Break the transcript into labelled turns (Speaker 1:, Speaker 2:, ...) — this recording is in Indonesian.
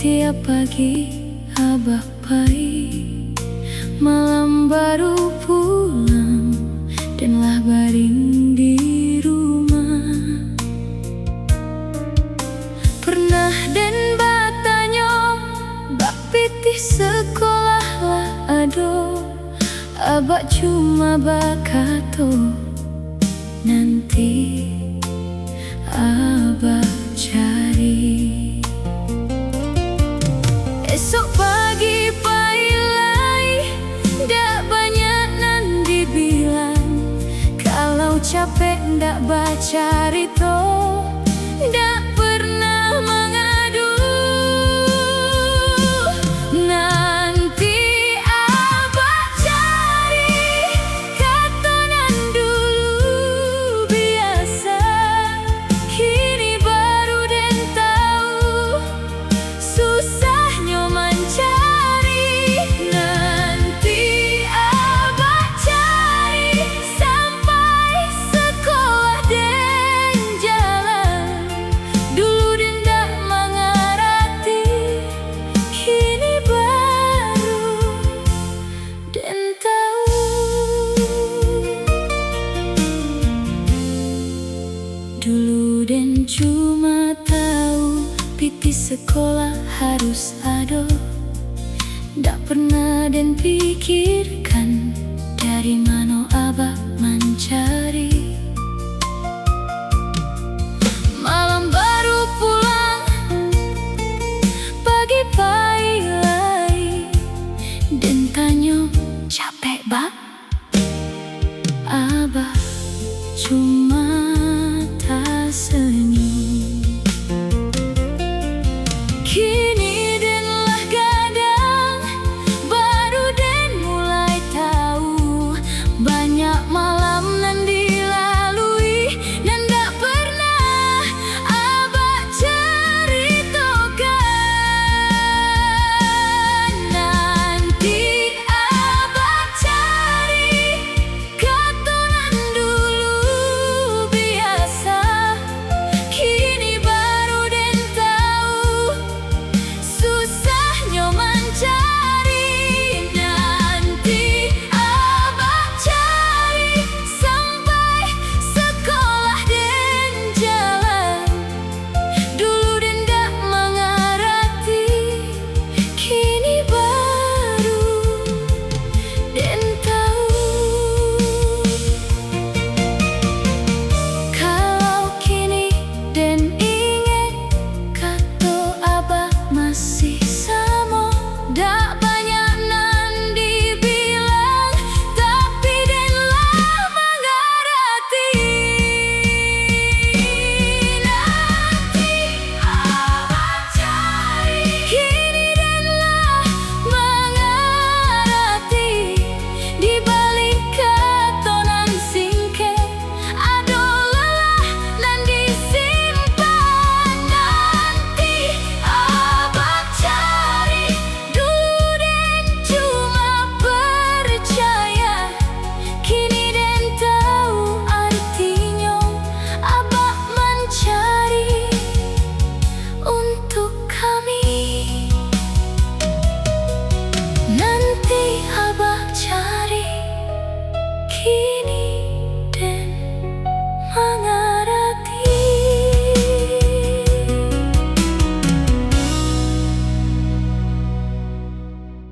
Speaker 1: Tiap pagi Abah pai, malam baru pulang danlah baring di rumah. Pernah den batanyo bak pitih sekolah lah ado, abak cuma bakato nanti abah cari. Esok pagi pailai, ndak banyak nan dibilang. Kalau capek ndak baca rito, ndak pernah mengadu. Nanti abah cari katanan dulu biasa, kini baru den tahu susahnya mencari. Nanti abah cari sampai sekolah den jalan. Dulu den dak mengerti, kini baru den tahu. Dulu den cuma tahu pitih sekolah harus ado, ndak pernah den pikirkan dari mana abah mencari. Malam baru pulang, pagi pailai, den tanyo capek bak. Abah cuma